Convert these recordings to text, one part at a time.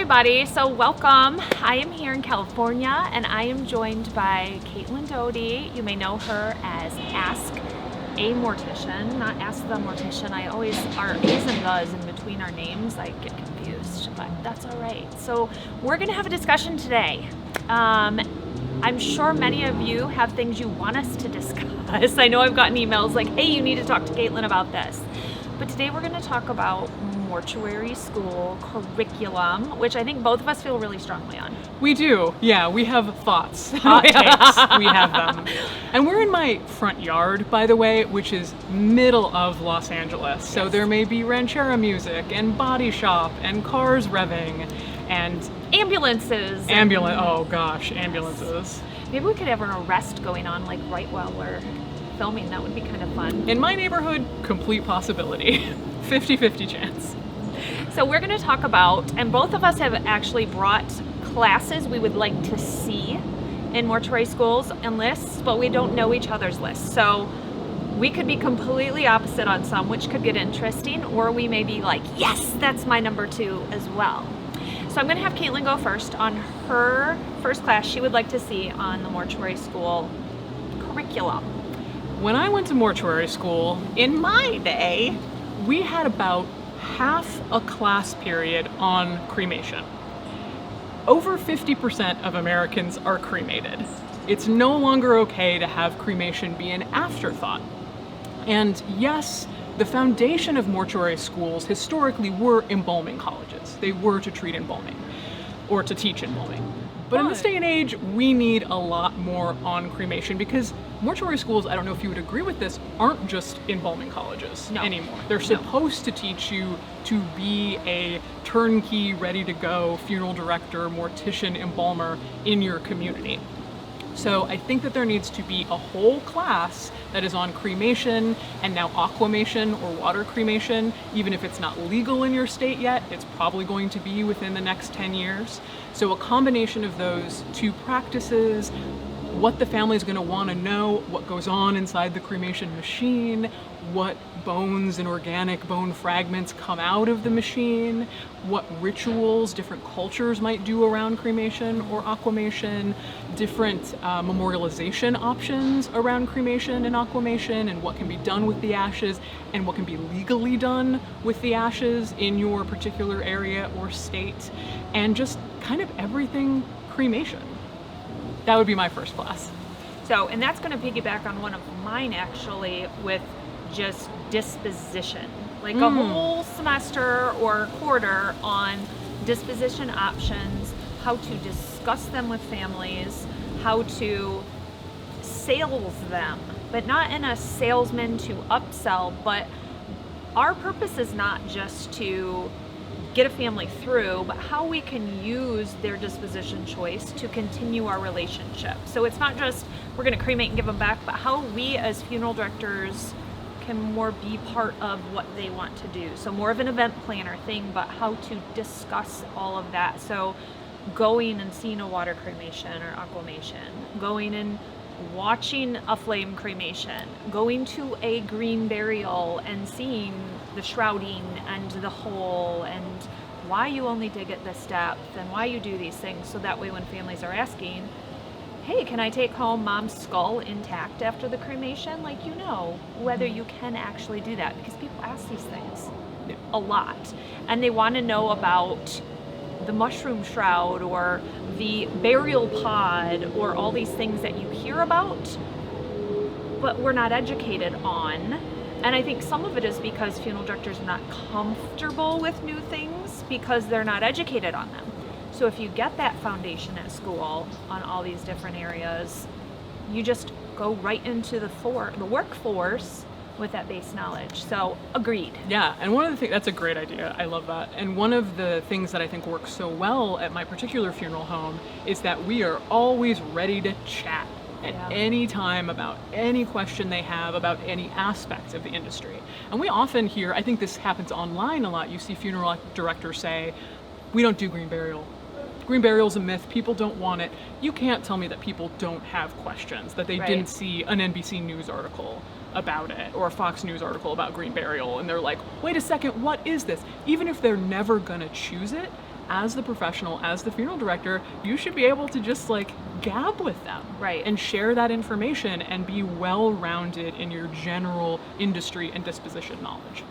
everybody. So welcome. I am here in California and I am joined by Doughty. You may know her as Ask a Mortician, not Ask the Mortician. I always, our A's and the's in between our names, I get confused, but that's all right. So we're gonna have a discussion today. I'm sure many of you have things you want us to discuss. I know I've gotten emails like, hey, you need to talk to Caitlin about this. But today we're gonna talk about mortuary school curriculum, which I think both of us feel really strongly on. We do, yeah, we have thoughts. Hot takes, we have them. And we're in my front yard, by the way, which is middle of Los Angeles. So there may be ranchera music and body shop and cars revving and ambulances. Oh gosh, ambulances. Maybe we could have an arrest going on like right while we're filming. That would be kind of fun. In my neighborhood, complete possibility. 50-50 chance. So we're going to talk about, and both of us have actually brought classes we would like to see in mortuary schools and lists, but we don't know each other's lists. So we could be completely opposite on some, which could get interesting, or we may be like, yes, that's my number 2 as well. So I'm going to have Caitlin go first on her first class she would like to see on the mortuary school curriculum. When I went to mortuary school, in my day, we had about half a class period on cremation. Over 50% of Americans are cremated. It's no longer okay to have cremation be an afterthought. And yes, the foundation of mortuary schools historically were embalming colleges. They were to treat embalming, or to teach embalming. But in this day and age, we need a lot more on cremation because mortuary schools, I don't know if you would agree with this, aren't just embalming colleges anymore. They're supposed to teach you to be a turnkey, ready-to-go funeral director, mortician, embalmer in your community. So I think that there needs to be a whole class that is on cremation and now aquamation or water cremation. Even if it's not legal in your state yet, it's probably going to be within the next 10 years. So a combination of those two practices, what the family is going to want to know, what goes on inside the cremation machine, what bones and organic bone fragments come out of the machine, what rituals different cultures might do around cremation or aquamation, different memorialization options around cremation and aquamation, and what can be done with the ashes and what can be legally done with the ashes in your particular area or state, and just kind of everything cremation. That would be my first class. So, and that's going to piggyback on one of mine actually with just disposition, like a whole semester or quarter on disposition options, how to discuss them with families, how to sales them, but not in a salesman to upsell, but our purpose is not just to get a family through, but how we can use their disposition choice to continue our relationship. So it's not just we're going to cremate and give them back, but how we as funeral directors can more be part of what they want to do. So more of an event planner thing, but how to discuss all of that. So going and seeing a water cremation or aquamation, going and watching a flame cremation, going to a green burial and seeing the shrouding and the hole and why you only dig at this depth and why you do these things. So that way when families are asking, hey, can I take home mom's skull intact after the cremation? Like, you know, whether you can actually do that, because people ask these things a lot. And they want to know about the mushroom shroud or the burial pod or all these things that you hear about, but we're not educated on. And I think some of it is because funeral directors are not comfortable with new things because they're not educated on them. So if you get that foundation at school on all these different areas, you just go right into the workforce with that base knowledge. So agreed. Yeah, and one of the things, that's a great idea. I love that. And one of the things that I think works so well at my particular funeral home is that we are always ready to chat at any time about any question they have about any aspect of the industry. And we often hear, I think this happens online a lot, you see funeral directors say, we don't do green burial. Green burial's a myth, people don't want it. You can't tell me that people don't have questions, that they didn't see an NBC News article about it or a Fox News article about green burial and they're like, wait a second, what is this? Even if they're never gonna choose it, as the professional, as the funeral director, you should be able to just like gab with them. Right. And share that information and be well-rounded in your general industry and disposition knowledge.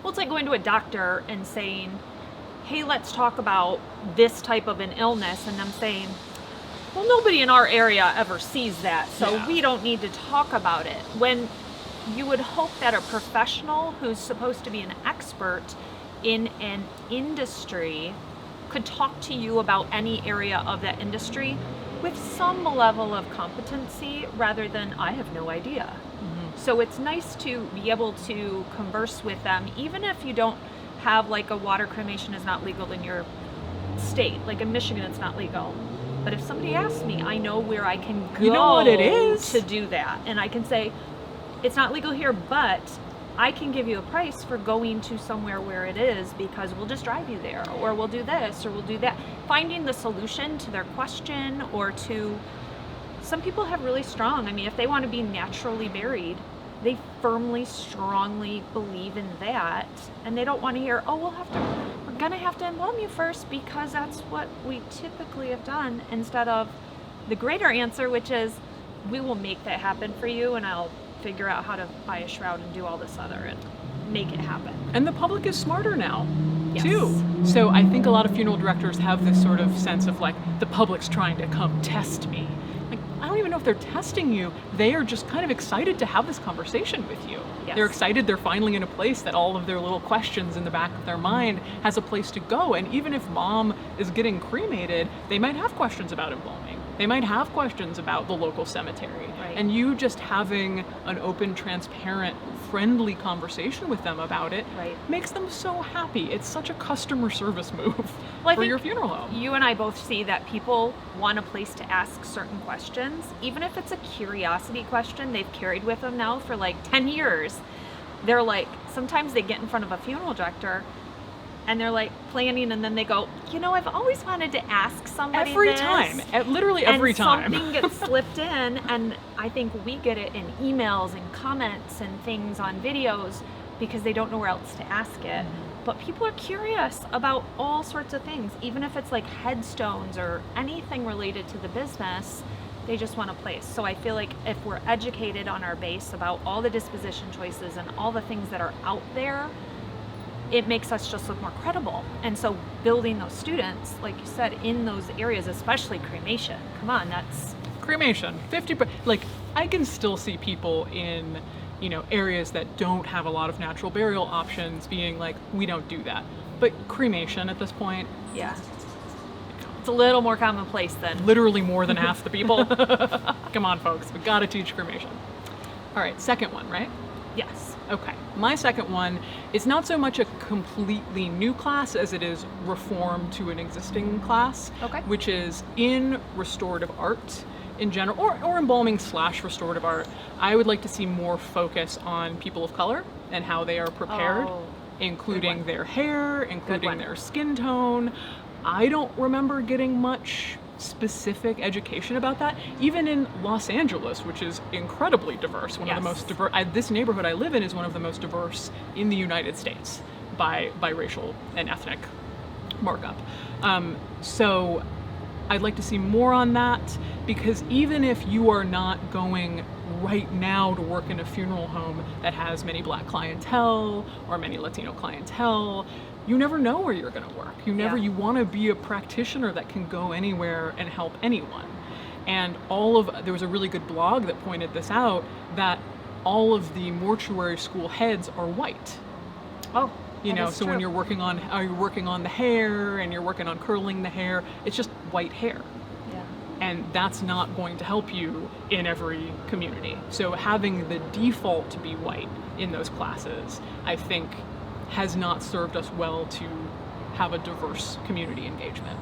Well, it's like going to a doctor and saying, hey, let's talk about this type of an illness, and them saying, well, nobody in our area ever sees that, so Yeah. we don't need to talk about it. When you would hope that a professional who's supposed to be an expert in an industry could talk to you about any area of that industry with some level of competency rather than, I have no idea. So it's nice to be able to converse with them, even if you don't have, like, a water cremation is not legal in your state. Like in Michigan, it's not legal. But if somebody asks me, I know where I can go. You know what it is to do that. And I can say, it's not legal here, but I can give you a price for going to somewhere where it is, because we'll just drive you there, or we'll do this, or we'll do that. Finding the solution to their question, or to, some people have really strong, I mean, if they want to be naturally buried, they firmly, strongly believe in that, and they don't want to hear, oh, we're gonna have to embalm you first because that's what we typically have done, instead of the greater answer, which is, we will make that happen for you, and I'll figure out how to buy a shroud and do all this other and make it happen. And the public is smarter now, Yes. too. So I think a lot of funeral directors have this sort of sense of like, the public's trying to come test me. Like, I don't even know if they're testing you. They are just kind of excited to have this conversation with you. Yes. They're excited they're finally in a place that all of their little questions in the back of their mind has a place to go. And even if mom is getting cremated, they might have questions about embalming. They might have questions about the local cemetery. Right. And you just having an open, transparent, friendly conversation with them about it Right. makes them so happy. It's such a customer service move Well, I for think your funeral home. you and I both see that people want a place to ask certain questions, even if it's a curiosity question they've carried with them now for like 10 years. They're like, sometimes they get in front of a funeral director and they're like planning, and then they go, you know, I've always wanted to ask somebody Every this. time, literally every and time. something gets slipped in, and I think we get it in emails and comments and things on videos because they don't know where else to ask it. But people are curious about all sorts of things, even if it's like headstones or anything related to the business. They just want a place. So I feel like if we're educated on our base about all the disposition choices and all the things that are out there, it makes us just look more credible. And so building those students, like you said, in those areas, especially cremation, come on, that's... Cremation, 50%. Like, I can still see people in, you know, areas that don't have a lot of natural burial options being like, we don't do that. But cremation at this point, Yeah. It's a little more commonplace than... literally more than half the people. Come on, folks, we gotta teach cremation. All right, second one, right? Yes. Okay, my second one is not so much a completely new class as it is reform to an existing class, Okay. which is in restorative art in general, or embalming / restorative art. I would like to see more focus on people of color and how they are prepared, Oh, including one. their hair, including one. their skin tone. I don't remember getting much specific education about that, even in Los Angeles, which is incredibly diverse. One of the Yes. most diverse. This neighborhood I live in is one of the most diverse in the United States by racial and ethnic markup. So I'd like to see more on that, because even if you are not going right now to work in a funeral home that has many Black clientele or many Latino clientele, you never know where you're going to work. Yeah. You want to be a practitioner that can go anywhere and help anyone. And there was a really good blog that pointed this out, that all of the mortuary school heads are white. Oh, You that know, is so when true. you're working on the hair and you're working on curling the hair, it's just white hair. Yeah. And that's not going to help you in every community. So having the default to be white in those classes, I think, has not served us well to have a diverse community engagement.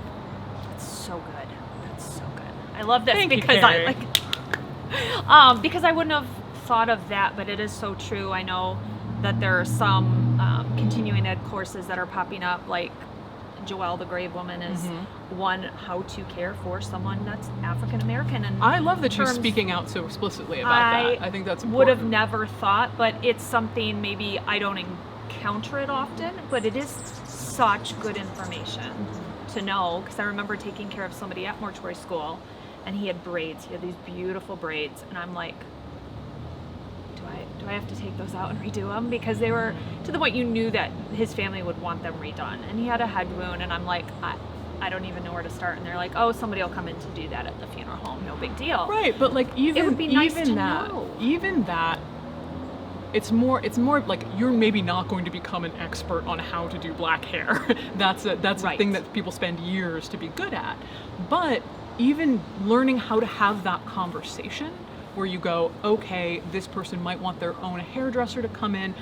That's so good. That's so good. I love this. Thank you, because Kari. because I wouldn't have thought of that, but it is so true. I know that there are some continuing ed courses that are popping up, like Joelle the Grave Woman is one, how to care for someone that's African American. And I love that she's terms- speaking out so explicitly about that. I think that's important. would have never thought, but it's something maybe I don't encounter it often, but it is such good information to know, because I remember taking care of somebody at mortuary school, and he had braids. He had these beautiful braids, and I'm like, do I have to take those out and redo them? Because they were to the point you knew that his family would want them redone. And he had a head wound, and I'm like, I don't even know where to start. And they're like, oh, somebody will come in to do that at the funeral home. No big deal. Right, but like it would be nice to know. Even that, it's more like you're maybe not going to become an expert on how to do black hair. that's a thing that people spend years to be good at. But even learning how to have that conversation where you go, okay, this person might want their own hairdresser to come in.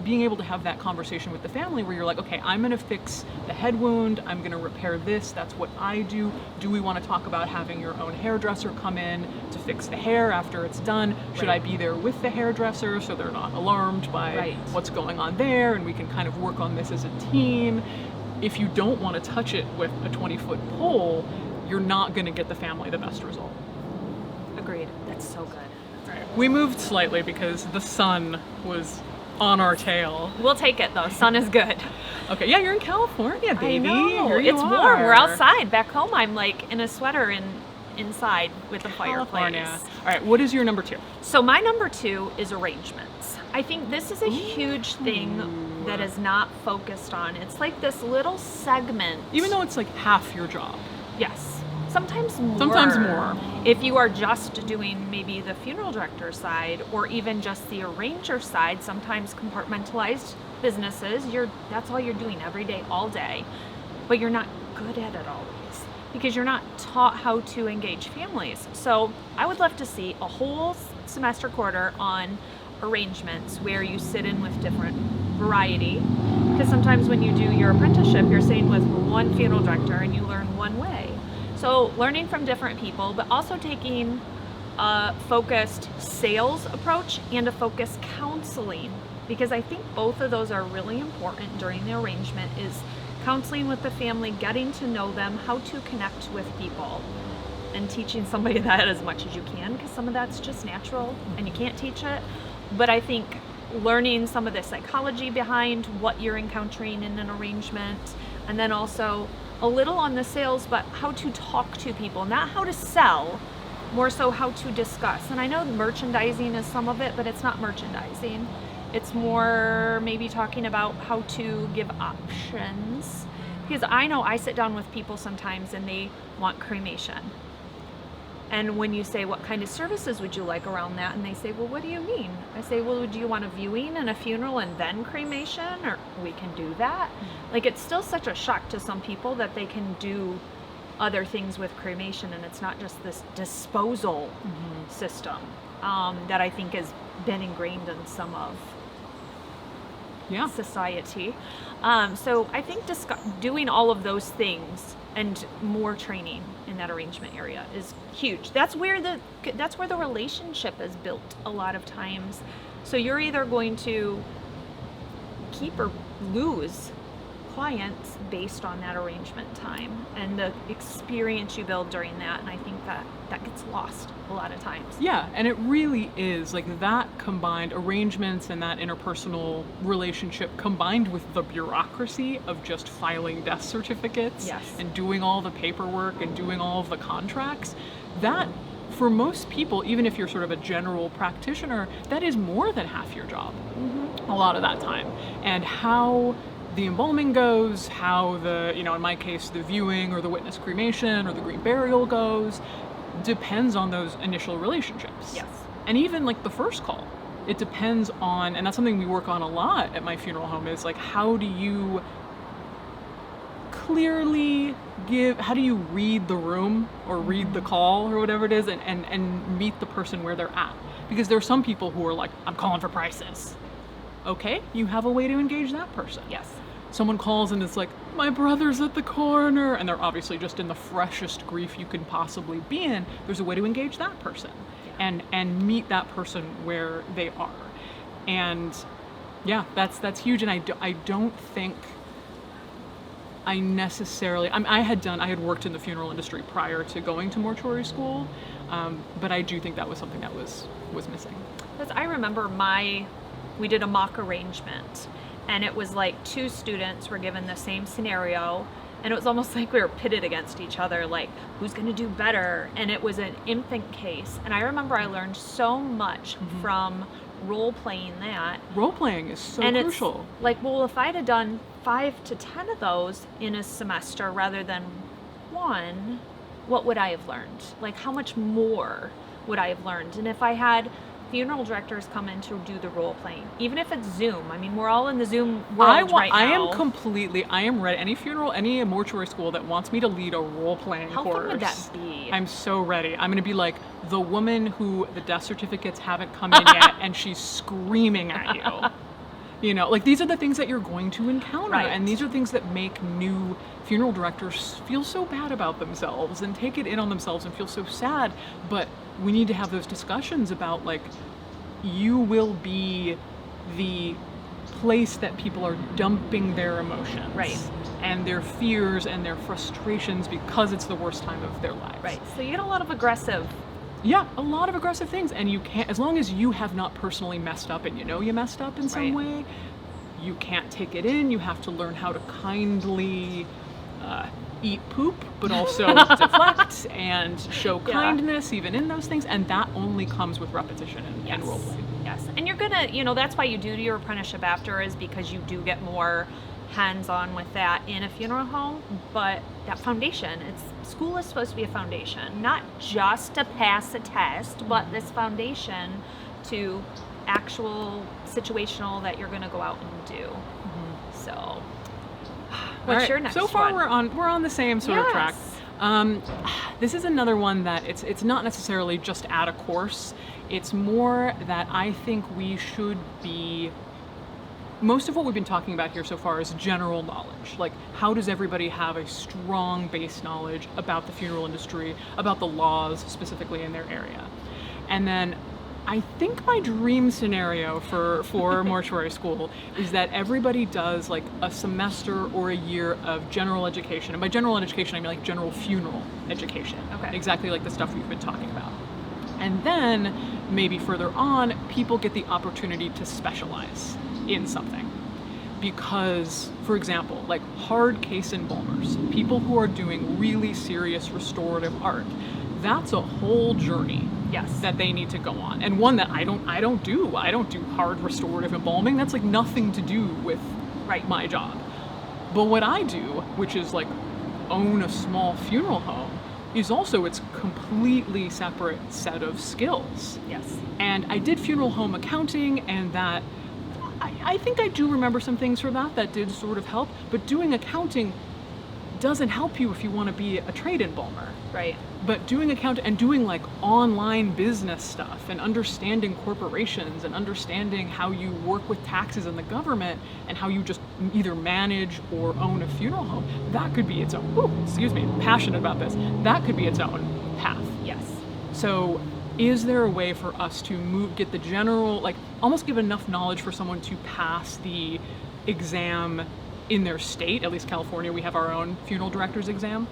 Being able to have that conversation with the family where you're like, okay, I'm gonna fix the head wound, I'm gonna repair this, that's what I do. Do we wanna talk about having your own hairdresser come in to fix the hair after it's done? Should I be there with the hairdresser so they're not alarmed by what's going on there, and we can kind of work on this as a team? If you don't wanna touch it with a 20-foot pole, you're not gonna get the family the best result. Agreed. That's so good. Right. We moved slightly because the sun was on our tail. We'll take it though. Sun is good. Okay. Yeah, you're in California, baby. I know. Here you it's are. warm. We're outside. Back home, I'm like in a sweater inside with a California. fireplace. All right. What is your number 2? So my number 2 is arrangements. I think this is a huge thing that is not focused on. It's like this little segment. Even though it's like half your job. Yes. Sometimes more. Sometimes more. If you are just doing maybe the funeral director side or even just the arranger side, sometimes compartmentalized businesses, that's all you're doing every day, all day. But you're not good at it always because you're not taught how to engage families. So I would love to see a whole semester quarter on arrangements where you sit in with different variety. Because sometimes when you do your apprenticeship, you're sitting with one funeral director and you learn one way. So learning from different people, but also taking a focused sales approach and a focused counseling, because I think both of those are really important during the arrangement, is counseling with the family, getting to know them, how to connect with people, and teaching somebody that as much as you can, because some of that's just natural and you can't teach it. But I think learning some of the psychology behind what you're encountering in an arrangement, and then also a little on the sales, but how to talk to people, not how to sell, more so how to discuss. And I know merchandising is some of it, but it's not merchandising. It's more maybe talking about how to give options. Because I know I sit down with people sometimes and they want cremation. And when you say, what kind of services would you like around that? And they say, well, what do you mean? I say, well, do you want a viewing and a funeral and then cremation? Or we can do that. Like, it's still such a shock to some people that they can do other things with cremation and it's not just this disposal system that I think has been ingrained in some of society. So I think doing all of those things and more training in that arrangement area is huge. That's where the relationship is built a lot of times. So you're either going to keep or lose clients based on that arrangement time and the experience you build during that. And I think that gets lost a lot of times. Yeah, and it really is like that combined arrangements and that interpersonal relationship combined with the bureaucracy of just filing death certificates and doing all the paperwork and doing all of the contracts. That, for most people, even if you're sort of a general practitioner, that is more than half your job a lot of that time. And how the embalming goes, how the, in my case, the viewing or the witness cremation or the green burial goes, depends on those initial relationships. Yes. And even like the first call, it depends on, and that's something we work on a lot at my funeral home, is like, how do you clearly how do you read the room or read the call or whatever it is and meet the person where they're at? Because there are some people who are like, I'm calling for prices. Okay, you have a way to engage that person. Yes. Someone calls and it's like, my brother's at the corner, and they're obviously just in the freshest grief you can possibly be in. There's a way to engage that person and meet that person where they are. And yeah, that's huge. And I don't think I necessarily, I had worked in the funeral industry prior to going to mortuary school, but I do think that was something that was missing. Because I remember we did a mock arrangement, and it was like 2 students were given the same scenario, And it was almost like we were pitted against each other, like, who's going to do better? And it was an infant case. And I remember I learned so much from role-playing that. Role-playing is so and crucial. It's like, well, if I'd have done 5 to 10 of those in a semester rather than 1, what would I have learned? Like, how much more would I have learned? And if I had funeral directors come in to do the role playing, even if it's Zoom. I mean, we're all in the Zoom world right now. I am ready. Any funeral, any mortuary school that wants me to lead a role playing course. How fun would that be? I'm so ready. I'm going to be like the woman who the death certificates haven't come in yet, and she's screaming at you. You know, like, these are the things that you're going to encounter, and these are things that make new funeral directors feel so bad about themselves and take it in on themselves and feel so sad. But we need to have those discussions about, like, you will be the place that people are dumping their emotions and their fears and their frustrations because it's the worst time of their lives. Right. So you get a lot of aggressive. Yeah, a lot of aggressive things, and you can't, as long as you have not personally messed up and you know you messed up in some way, you can't take it in. You have to learn how to kindly eat poop, but also deflect and show kindness even in those things, and that only comes with repetition and role play. Yes, and you're gonna, you know, that's why you do your apprenticeship after, is because you do get more hands-on with that in a funeral home. But that foundation, school is supposed to be a foundation, not just to pass a test, but this foundation to actual situational that you're gonna go out and do. So what's your next one? So far one? we're on the same sort of track. This is another one that it's not necessarily just at a course. It's more that I think we should be, most of what we've been talking about here so far is general knowledge. Like, how does everybody have a strong base knowledge about the funeral industry, about the laws specifically in their area? And then I think my dream scenario for mortuary school is that everybody does like a semester or a year of general education. And by general education, I mean like general funeral education. Okay. Exactly like the stuff we've been talking about. And then maybe further on, people get the opportunity to specialize in something. Because, for example, like hard case embalmers, people who are doing really serious restorative art, that's a whole journey that they need to go on, and one that I don't do hard restorative embalming. That's like nothing to do with my job. But what I do, which is like own a small funeral home, is also its completely separate set of skills. Yes. And I did funeral home accounting, and that I think I do remember some things from that did sort of help, but doing accounting doesn't help you if you want to be a trade embalmer. Right. But doing accounting and doing like online business stuff and understanding corporations and understanding how you work with taxes and the government and how you just either manage or own a funeral home, that could be its own, passionate about this, that could be its own path. Yes. So is there a way for us to get the general, like almost give enough knowledge for someone to pass the exam in their state? At least California, we have our own funeral director's exam.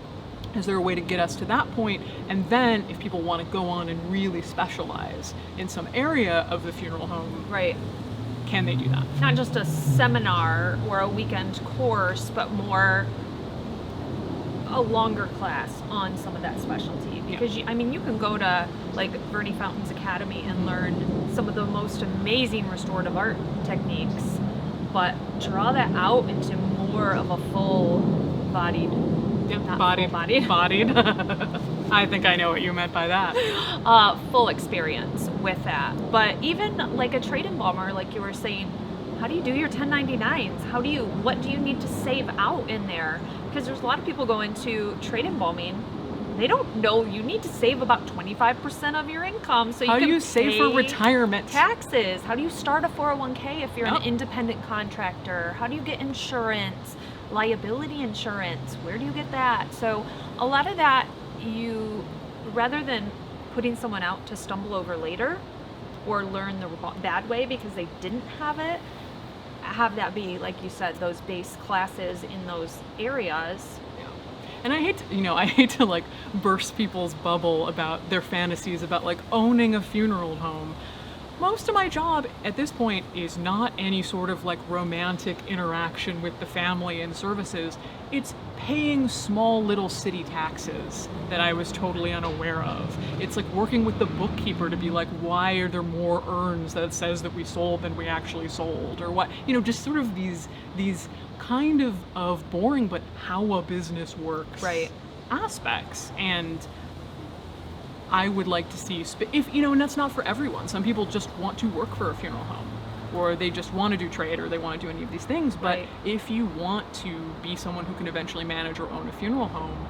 Is there a way to get us to that point? And then if people want to go on and really specialize in some area of the funeral home, can they do that? Not just a seminar or a weekend course, but more a longer class on some of that specialty. Because you can go to like Bernie Fountain's Academy and learn some of the most amazing restorative art techniques, but draw that out into more of a full-bodied, bodied. I think I know what you meant by that. Full experience with that. But even like a trade embalmer, like you were saying, how do you do your 1099s? What do you need to save out in there? Because there's a lot of people going to trade embalming. They don't know you need to save about 25% of your income so you can How do you save for retirement? Taxes. How do you start a 401k if you're an independent contractor? How do you get insurance? Liability insurance. Where do you get that? So a lot of that, rather than putting someone out to stumble over later or learn the bad way because they didn't have it, have that be, like you said, those base classes in those areas. And I hate to like burst people's bubble about their fantasies about like owning a funeral home. most of my job at this point is not any sort of like romantic interaction with the family and services. It's paying small little city taxes that I was totally unaware of. It's like working with the bookkeeper to be like, why are there more urns that says that we sold than we actually sold? Or what, just sort of these kind of boring but how a business works aspects. And I would like to see, and that's not for everyone. Some people just want to work for a funeral home, or they just want to do trade, or they want to do any of these things. But if you want to be someone who can eventually manage or own a funeral home,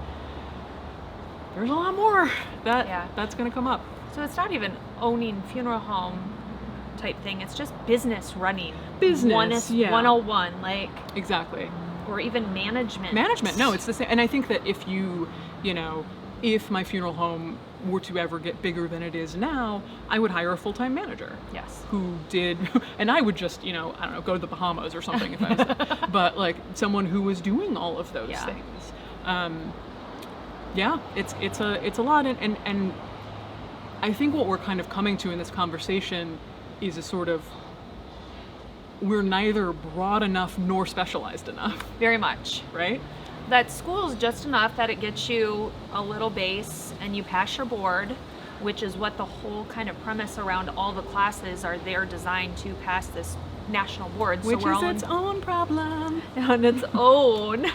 there's a lot more that's going to come up. So it's not even owning funeral home type thing. It's just business running. Business, 101, like. Exactly. Or even management. Management, no, it's the same. And I think that if if my funeral home were to ever get bigger than it is now, I would hire a full-time manager. Yes. And I would just, I don't know, go to the Bahamas or something if I was, but like someone who was doing all of those things. It's a lot. And I think what we're kind of coming to in this conversation is a sort of, we're neither broad enough nor specialized enough. Very much. Right? That school's just enough that it gets you a little base and you pass your board, which is what the whole kind of premise around all the classes are. They're designed to pass this national board. Which is its own problem. On its own.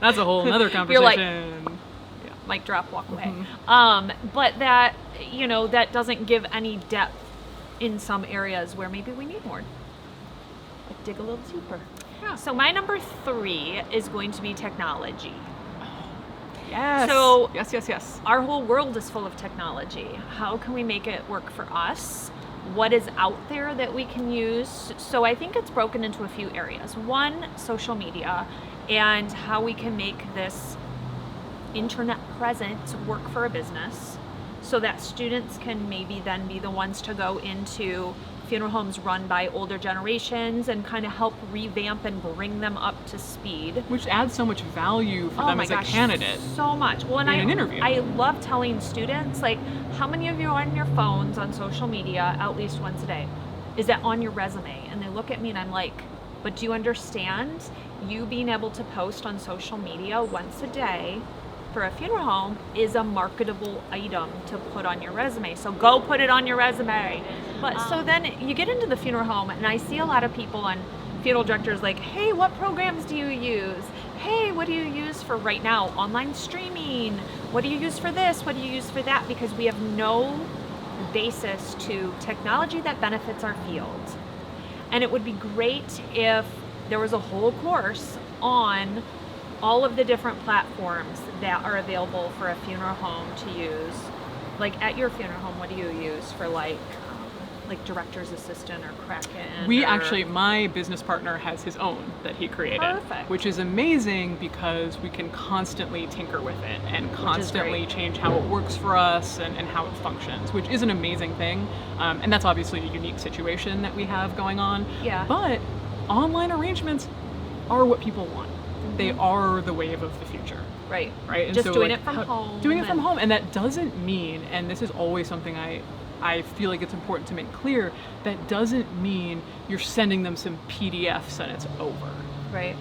That's a whole nother conversation. You're like, mic drop, walk away. But that, that doesn't give any depth in some areas where maybe we need more. Like dig a little deeper. Yeah. So my number 3 is going to be technology. Yes. So yes. Our whole world is full of technology. How can we make it work for us? What is out there that we can use? So I think it's broken into a few areas. One, social media, and how we can make this internet presence work for a business so that students can maybe then be the ones to go into funeral homes run by older generations and kind of help revamp and bring them up to speed. Which adds so much value for them as a candidate. So much. Well, and in an interview. I love telling students, like, how many of you are on your phones on social media at least once a day? Is that on your resume? And they look at me and I'm like, but do you understand? You being able to post on social media once a day for a funeral home is a marketable item to put on your resume. So go put it on your resume. But so then you get into the funeral home and I see a lot of people on funeral directors like, hey, what programs do you use? Hey, what do you use for right now? Online streaming. What do you use for this? What do you use for that? Because we have no basis to technology that benefits our field. And it would be great if there was a whole course on all of the different platforms that are available for a funeral home to use. Like at your funeral home, what do you use for like director's assistant or Kraken? My business partner has his own that he created. Perfect. Which is amazing because we can constantly tinker with it and constantly change how it works for us and how it functions, which is an amazing thing. And that's obviously a unique situation that we have going on. Yeah. But online arrangements are what people want. They are the wave of the future. Right. And just so, doing it from home. Doing it from home. And that doesn't mean, and this is always something I feel like it's important to make clear, that doesn't mean you're sending them some PDFs and it's over. Right.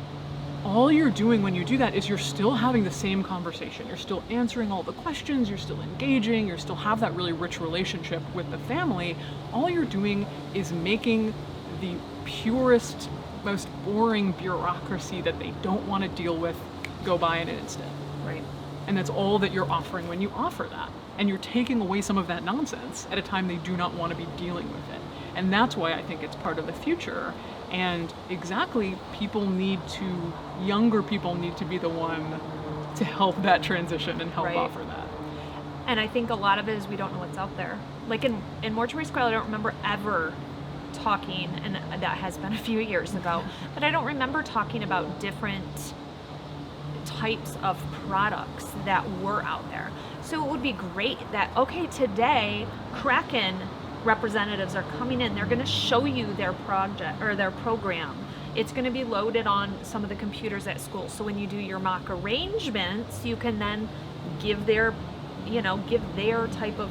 All you're doing when you do that is you're still having the same conversation. You're still answering all the questions, you're still engaging, you still have that really rich relationship with the family. All you're doing is making the purest, most boring bureaucracy that they don't want to deal with go by in an instant. Right. And that's all that you're offering when you offer that. And you're taking away some of that nonsense at a time they do not want to be dealing with it. And that's why I think it's part of the future. And exactly, younger people need to be the one to help that transition and help offer that. And I think a lot of it is we don't know what's out there. Like in Mortuary School, I don't remember ever talking, and that has been a few years ago, but I don't remember talking about different types of products that were out there. So it would be great that, okay, today Kraken representatives are coming in, they're going to show you their project or their program. It's going to be loaded on some of the computers at school. So when you do your mock arrangements, you can then give their type of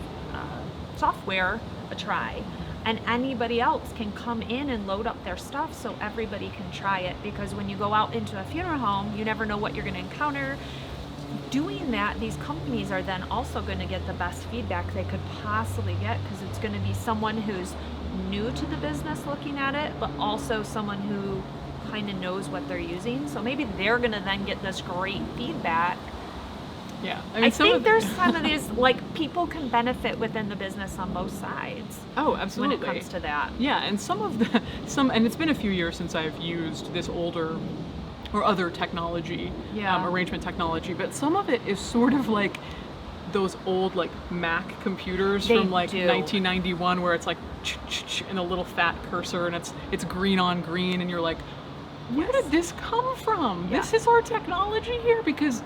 software a try. And anybody else can come in and load up their stuff so everybody can try it, because when you go out into a funeral home, you never know what you're going to encounter. Doing that, these companies are then also going to get the best feedback they could possibly get, because it's going to be someone who's new to the business looking at it, but also someone who kind of knows what they're using. So maybe they're going to then get this great feedback. Yeah, I think there's some of these, like, people can benefit within the business on both sides. Oh, absolutely. When it comes to that. Yeah, and and it's been a few years since I've used this older or other technology, arrangement technology, but some of it is sort of like those old, like, Mac computers from like 1991, where it's like and a little fat cursor, and it's green on green, and you're like, where did this come from? Yeah. This is our technology here, because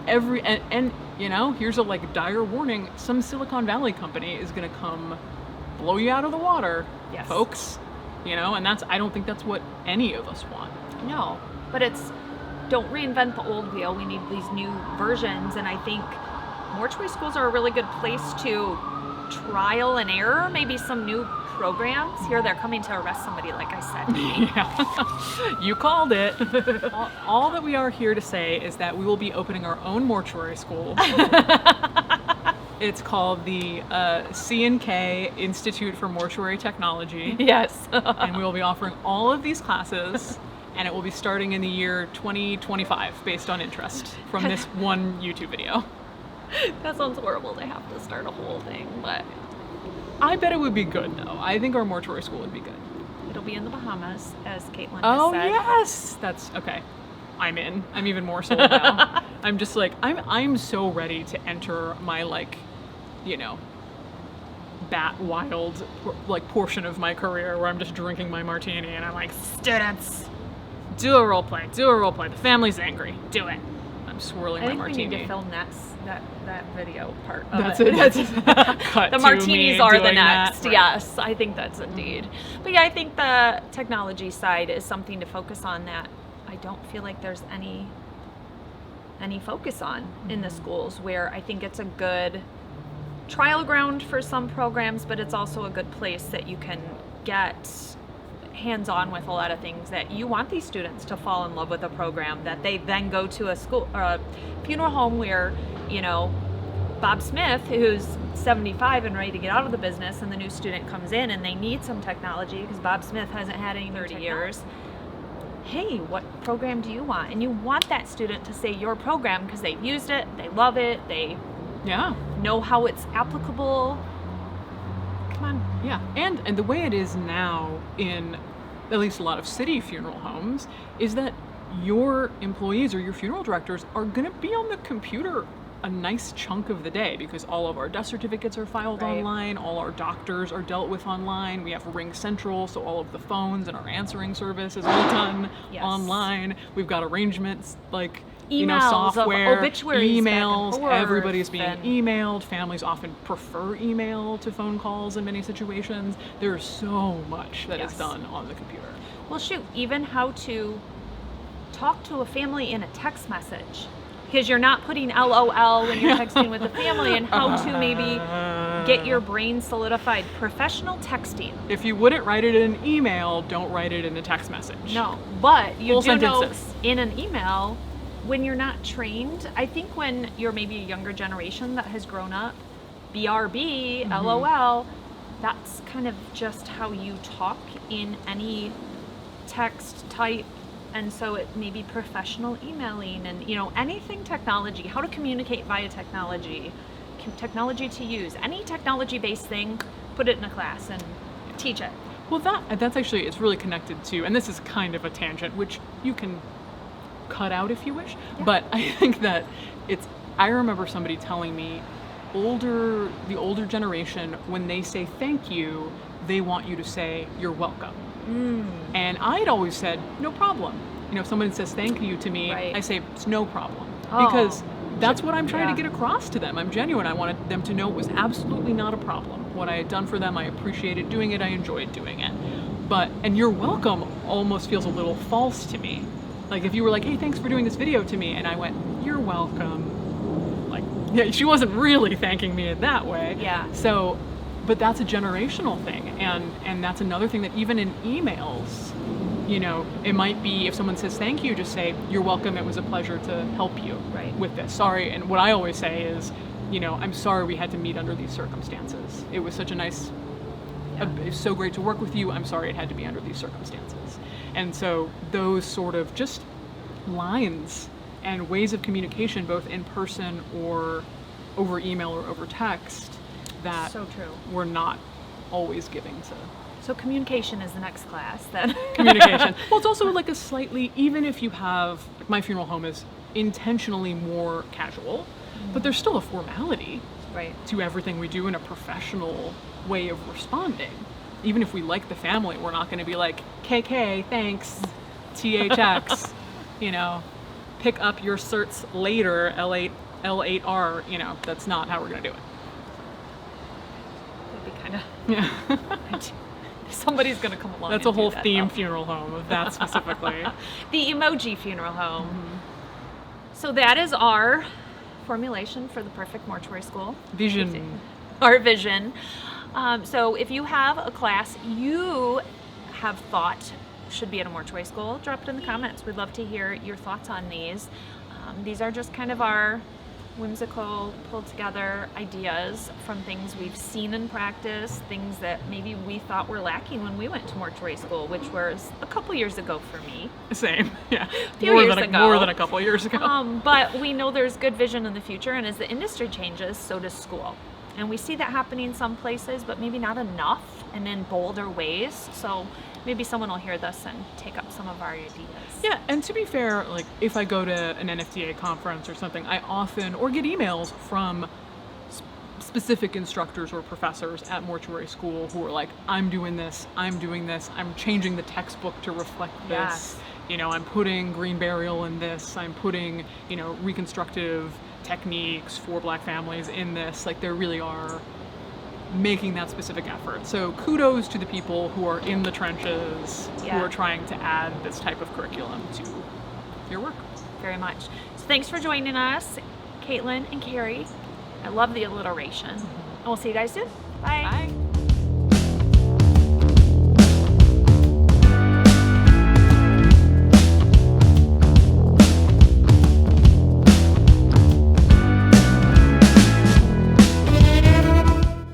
and you know, here's a like dire warning: some Silicon Valley company is going to come blow you out of the water, folks. You know, and I don't think that's what any of us want. No, but it's, don't reinvent the old wheel. We need these new versions, and I think mortuary schools are a really good place to trial and error, maybe some new programs. Here they're coming to arrest somebody, like I said. Yeah, you called it. All that we are here to say is that we will be opening our own mortuary school. It's called the C&K Institute for Mortuary Technology. Yes. And we will be offering all of these classes, and it will be starting in the year 2025 based on interest from this one YouTube video. That sounds horrible to have to start a whole thing, but I bet it would be good, though. I think our mortuary school would be good. It'll be in the Bahamas, as Caitlin has said. Oh, yes! That's, okay. I'm in. I'm even more sold now. I'm just like, I'm so ready to enter my, like, you know, bat wild, like, portion of my career where I'm just drinking my martini and I'm like, students, do a role play. The family's angry. Do it. I'm swirling my martini. I think we need to film that video part of That's it. Cut the to martinis me are the doing next. that. Right. Yes, I think that's indeed. But yeah, I think the technology side is something to focus on that I don't feel like there's any focus on in the schools, where I think it's a good trial ground for some programs, but it's also a good place that you can get hands-on with a lot of things that you want these students to fall in love with a program, that they then go to a school or a funeral home where, you know, Bob Smith, who's 75 and ready to get out of the business, and the new student comes in and they need some technology because Bob Smith hasn't had any 30 years. Hey, what program do you want? And you want that student to say your program because they've used it, they love it, they know how it's applicable. Come on. Yeah, and the way it is now in at least a lot of city funeral homes is that your employees or your funeral directors are going to be on the computer a nice chunk of the day, because all of our death certificates are filed online, all our doctors are dealt with online, we have Ring Central, so all of the phones and our answering service is all done online. We've got arrangements like emails, software, obituaries, emails, everybody's being and emailed. Families often prefer email to phone calls in many situations. There's so much that is done on the computer. Well, shoot, even how to talk to a family in a text message, because you're not putting LOL when you're texting with the family, and how to maybe get your brain solidified. Professional texting. If you wouldn't write it in an email, don't write it in a text message. No, but you Full do know sentences. in an email, when you're not trained, I think when you're maybe a younger generation that has grown up, BRB, LOL, that's kind of just how you talk in any text type. And so it may be professional emailing and, you know, anything technology, how to communicate via technology, technology to use, any technology-based thing, put it in a class and teach it. Well, that's actually, it's really connected to, and this is kind of a tangent, which you can cut out if you wish, but I think that I remember somebody telling me the older generation, when they say thank you, they want you to say you're welcome. And I'd always said, no problem. You know, if someone says thank you to me, I say, it's no problem. Because that's what I'm trying to get across to them. I'm genuine. I wanted them to know it was absolutely not a problem. What I had done for them, I appreciated doing it, I enjoyed doing it. And you're welcome almost feels a little false to me. Like if you were like, hey, thanks for doing this video to me, and I went, you're welcome. Like, yeah, she wasn't really thanking me in that way. Yeah. So but that's a generational thing, and that's another thing that even in emails, it might be if someone says thank you, just say you're welcome. It was a pleasure to help you with this. Sorry, and what I always say is, I'm sorry we had to meet under these circumstances. It was such a nice, it's so great to work with you. I'm sorry it had to be under these circumstances. And so those sort of just lines and ways of communication, both in person or over email or over text, that so true. We're not always giving to. So communication is the next class then. Communication. Well, it's also like a slightly, even if you have, like my funeral home is intentionally more casual, but there's still a formality to everything we do in a professional way of responding. Even if we like the family, we're not going to be like, KK, thanks, THX, pick up your certs later, L8R, that's not how we're going to do it. Yeah. Somebody's going to come along. That's a whole theme funeral home of that specifically. The emoji funeral home. Mm-hmm. So that is our formulation for the perfect mortuary school. Vision. Our vision. So if you have a class you have thought should be at a mortuary school, drop it in the comments. We'd love to hear your thoughts on these. These are just kind of our whimsical, pulled together ideas from things we've seen in practice, things that maybe we thought were lacking when we went to mortuary school, which was a couple years ago for me. Same, yeah. More than a couple years ago. But we know there's good vision in the future, and as the industry changes, so does school. And we see that happening in some places, but maybe not enough and in bolder ways. So maybe someone will hear this and take up some of our ideas. Yeah, and to be fair, like if I go to an NFTA conference or something, I often, or get emails from specific instructors or professors at mortuary school who are like, I'm doing this, I'm changing the textbook to reflect this. Yes. I'm putting green burial in this, I'm putting, reconstructive techniques for Black families in this. Like there really are making that specific effort. So kudos to the people who are in the trenches, who are trying to add this type of curriculum to your work. Very much. So thanks for joining us, Caitlin and Kari. I love the alliteration. And we'll see you guys soon. Bye. Bye.